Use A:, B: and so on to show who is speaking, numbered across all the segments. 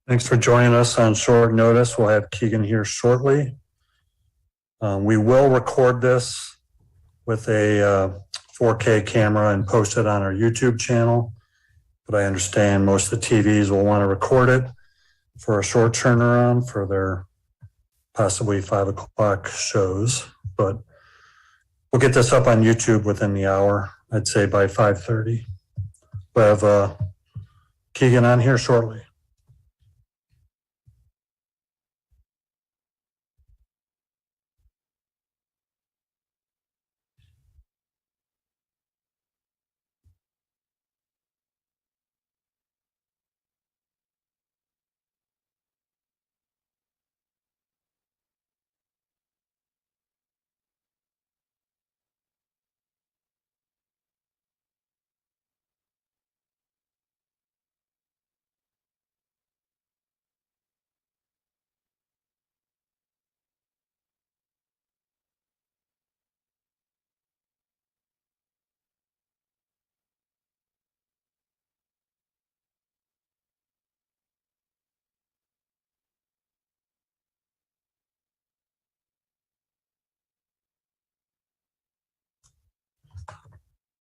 A: Thanks for joining us on short notice. We'll have Keegan here shortly. We will record this with a 4K camera and post it on our YouTube channel, but I understand most of the TVs will want to record it for a short turnaround for their possibly 5 o'clock shows, but we'll get this up on YouTube within the hour, I'd say by 5:30. We'll have Keegan on here shortly.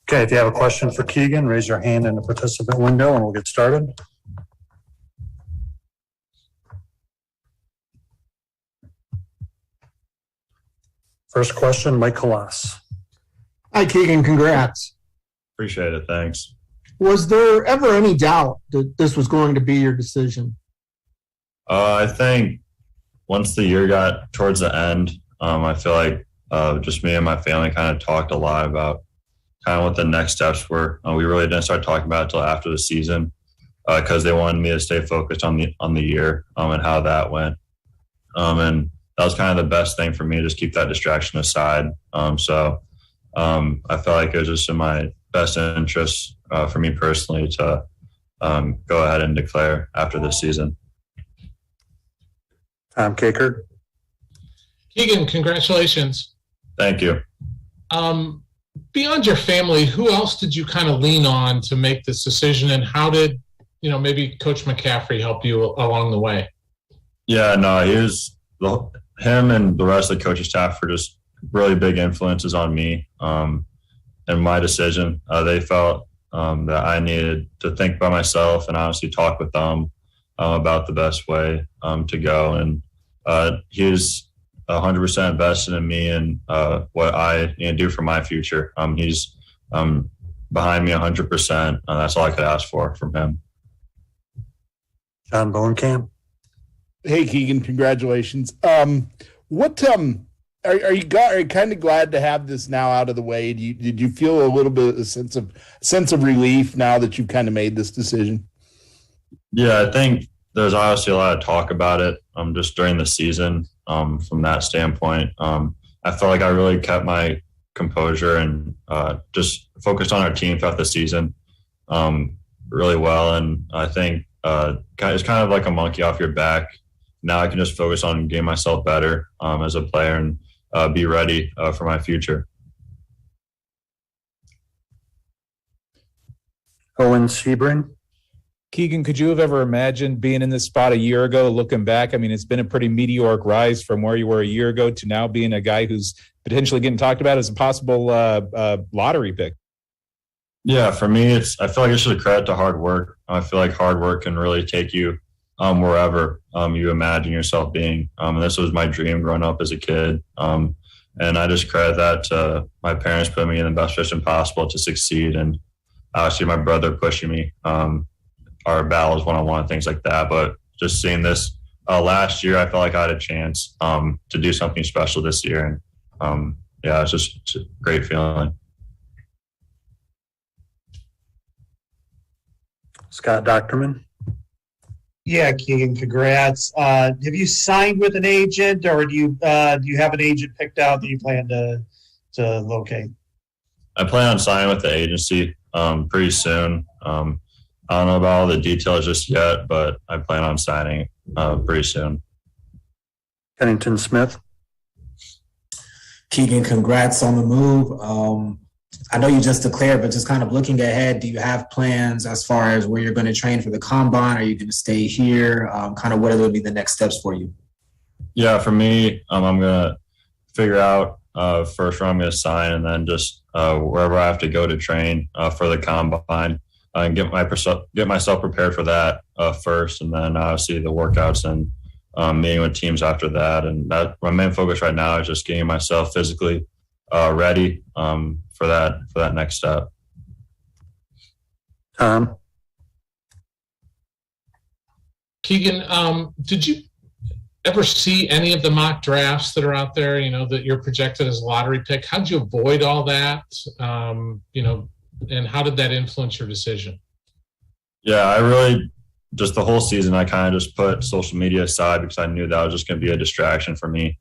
A: Okay, if you have a question for Keegan, raise your hand in the participant window and we'll get started. First question, Mike Kalas.
B: Hi, Keegan. Congrats.
C: Appreciate it. Thanks.
B: Was there ever any doubt that this was going to be your decision?
C: I think once the year got towards the end, I feel like just me and my family kind of talked a lot about kind of what the next steps were. We really didn't start talking about it until after the season because they wanted me to stay focused on the year and how that went. And that was kind of the best thing for me to just keep that distraction aside. So I felt like it was just in my best interest for me personally to go ahead and declare after this season.
A: Tom Kakert.
D: Keegan, congratulations.
C: Thank you.
D: Beyond your family, who else did you kind of lean on to make this decision, and how did, maybe Coach McCaffrey help you along the way?
C: Yeah, no, him and the rest of the coaching staff were just really big influences on me and my decision. They felt that I needed to think by myself and honestly talk with them about the best way to go. And he's 100% invested in me and what I need to do for my future. He's behind me 100%. That's all I could ask for from him.
A: John Bowenkamp.
E: Hey, Keegan, congratulations. Are you kind of glad to have this now out of the way? Did you feel a little bit of a sense of relief now that you've kind of made this decision?
C: Yeah, I think there's obviously a lot of talk about it just during the season. From that standpoint, I felt like I really kept my composure and just focused on our team throughout the season really well. And I think it's kind of like a monkey off your back. Now I can just focus on getting myself better as a player and be ready for my future.
A: Owen Sebring.
F: Keegan, could you have ever imagined being in this spot a year ago, looking back? I mean, it's been a pretty meteoric rise from where you were a year ago to now being a guy who's potentially getting talked about as a possible lottery pick.
C: Yeah, for me, I feel like it's just a credit to hard work. I feel like hard work can really take you wherever you imagine yourself being. And this was my dream growing up as a kid. And I just credit that to my parents putting me in the best position possible to succeed. And obviously my brother pushing me. Our battles one-on-one, things like that. But just seeing this last year, I felt like I had a chance to do something special this year. And it's just a great feeling.
A: Scott Docterman.
G: Yeah, Keegan, congrats. Have you signed with an agent, or do you have an agent picked out that you plan to locate?
C: I plan on signing with the agency pretty soon. I don't know about all the details just yet, but I plan on signing pretty soon.
A: Pennington Smith.
H: Keegan, congrats on the move. I know you just declared, but just kind of looking ahead, do you have plans as far as where you're going to train for the combine? Are you going to stay here? Kind of what are going to be the next steps for you?
C: Yeah, for me, I'm going to figure out first where I'm going to sign, and then just wherever I have to go to train for the combine and get myself prepared for that first, and then obviously the workouts and meeting with teams after that. And that my main focus right now is just getting myself physically ready for that next step.
D: Keegan, did you ever see any of the mock drafts that are out there, that you're projected as a lottery pick? How'd you avoid all that? And how did that influence your decision?
C: Yeah, I really just the whole season, I kind of just put social media aside because I knew that was just going to be a distraction for me.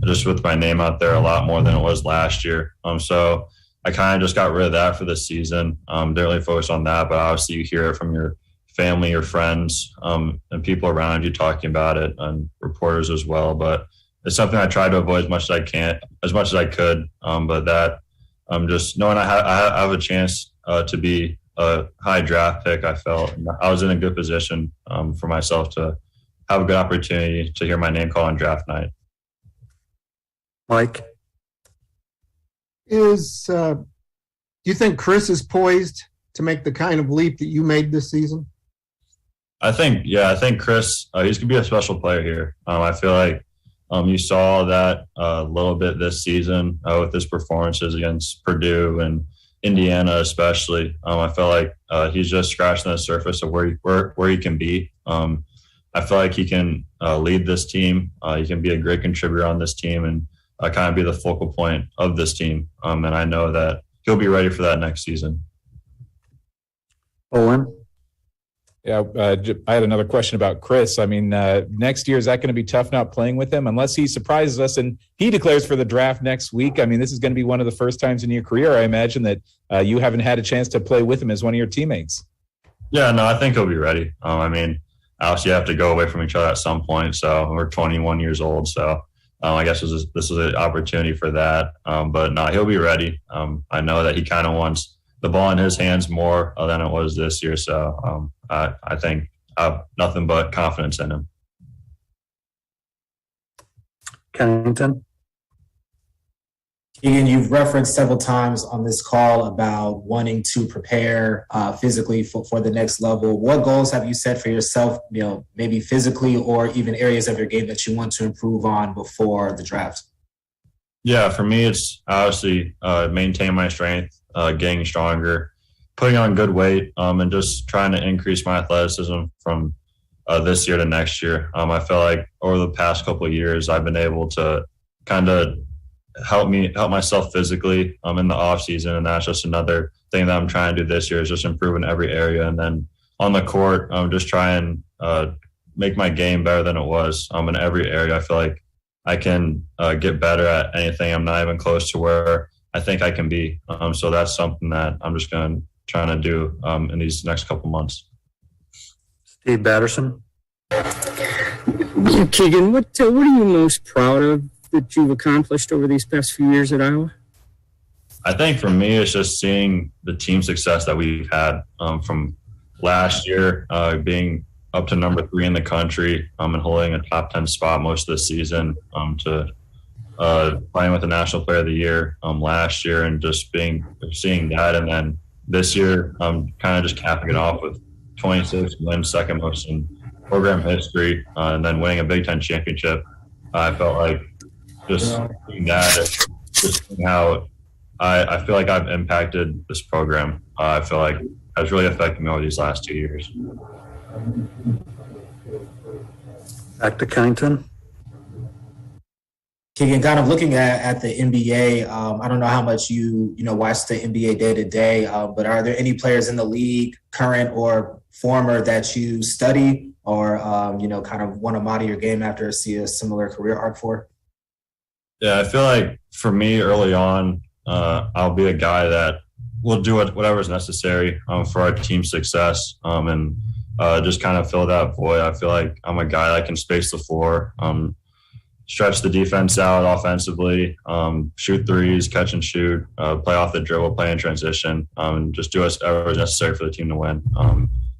C: Just with my name out there a lot more than it was last year. So I kind of just got rid of that for this season. Didn't really focus on that, but obviously you hear it from your family, your friends, and people around you talking about it, and reporters as well. But it's something I try to avoid as much as I could. But that just knowing I have a chance to be a high draft pick, I felt I was in a good position for myself to have a good opportunity to hear my name called on draft night.
A: Mike?
B: Do you think Chris is poised to make the kind of leap that you made this season?
C: I think Chris, he's going to be a special player here. I feel like you saw that a little bit this season with his performances against Purdue and Indiana especially. I feel like he's just scratching the surface of where he can be. I feel like he can lead this team. He can be a great contributor on this team and kind of be the focal point of this team. And I know that he'll be ready for that next season.
A: Owen?
F: Yeah, I had another question about Chris. I mean, next year, is that going to be tough not playing with him unless he surprises us and he declares for the draft next week? I mean, this is going to be one of the first times in your career, I imagine, that you haven't had a chance to play with him as one of your teammates.
C: Yeah, no, I think he'll be ready. I mean, obviously you have to go away from each other at some point. So we're 21 years old. So I guess this is an opportunity for that. But no, he'll be ready. I know that he kind of wants the ball in his hands more than it was this year. So I think I have nothing but confidence in him.
A: Kennington?
H: Keegan, you've referenced several times on this call about wanting to prepare physically for the next level. What goals have you set for yourself, maybe physically or even areas of your game that you want to improve on before the draft?
C: Yeah, for me, it's obviously maintain my strength, getting stronger, putting on good weight, and just trying to increase my athleticism from this year to next year. I feel like over the past couple of years, I've been able to kind of help myself physically in the off season, and that's just another thing that I'm trying to do this year is just improve in every area. And then on the court, just try and make my game better than it was in every area. I feel like I can get better at anything. I'm not even close to where I think I can be. So that's something that I'm just trying to do in these next couple months.
A: Steve Batterson?
I: Keegan, what are you most proud of that you've accomplished over these past few years at Iowa?
C: I think for me, it's just seeing the team success that we've had from last year, being up to number 3 in the country and holding a top 10 spot most of the season, to playing with the National Player of the Year last year, and just seeing that. And then this year, kind of just capping it off with 26 wins, second most in program history, and then winning a Big Ten championship. I felt like just seeing that, just seeing how I feel like I've impacted this program. I feel like has really affected me over these last 2 years.
A: Back to Kennington?
H: Keegan, kind of looking at the NBA, I don't know how much you watch the NBA day to day, but are there any players in the league, current or former, that you study or kind of want to model your game after, see a similar career arc for?
C: Yeah, I feel like for me early on, I'll be a guy that will do whatever is necessary for our team's success, and just kind of fill that void. I feel like I'm a guy that can space the floor, stretch the defense out offensively, shoot threes, catch and shoot, play off the dribble, play in transition, just do whatever is necessary for the team to win.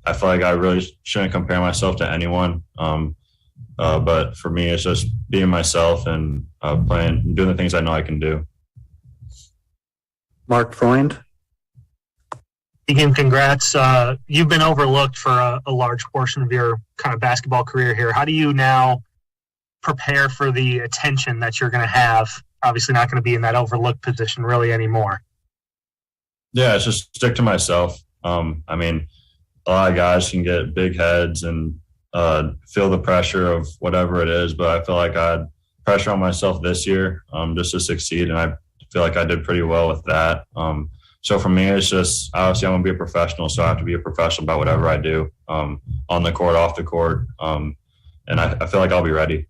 C: I feel like I really shouldn't compare myself to anyone. But for me, it's just being myself and playing, doing the things I know I can do.
A: Mark Freund.
J: Keegan, congrats. You've been overlooked for a large portion of your kind of basketball career here. How do you now prepare for the attention that you're going to have? Obviously not going to be in that overlooked position really anymore.
C: Yeah, it's just stick to myself. I mean, a lot of guys can get big heads and feel the pressure of whatever it is, but I feel like I had pressure on myself this year just to succeed, and I feel like I did pretty well with that. So for me, it's just, obviously I'm going to be a professional, so I have to be a professional about whatever I do on the court, off the court, and I feel like I'll be ready.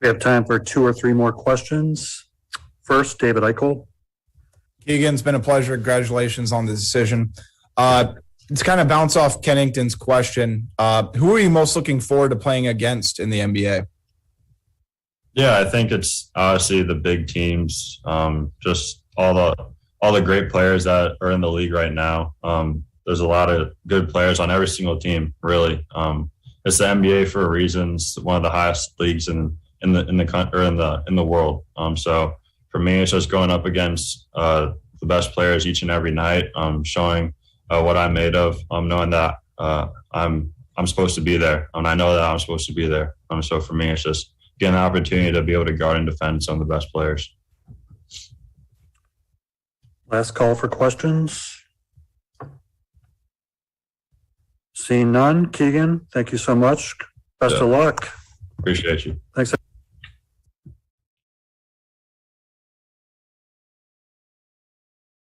A: We have time for 2 or 3 more questions. First, David Eichel.
K: Keegan, it's been a pleasure. Congratulations on the decision. To kind of bounce off Kennington's question, who are you most looking forward to playing against in the NBA?
C: Yeah, I think it's obviously the big teams, just all the great players that are in the league right now. There's a lot of good players on every single team, really. It's the NBA for a reason. It's one of the highest leagues in the world. So for me, it's just going up against the best players each and every night, showing what I'm made of, knowing that I'm supposed to be there, and I know that I'm supposed to be there. So for me, it's just getting an opportunity to be able to guard and defend some of the best players.
A: Last call for questions. Seeing none, Keegan, thank you so much. Best of luck.
C: Appreciate you.
A: Thanks.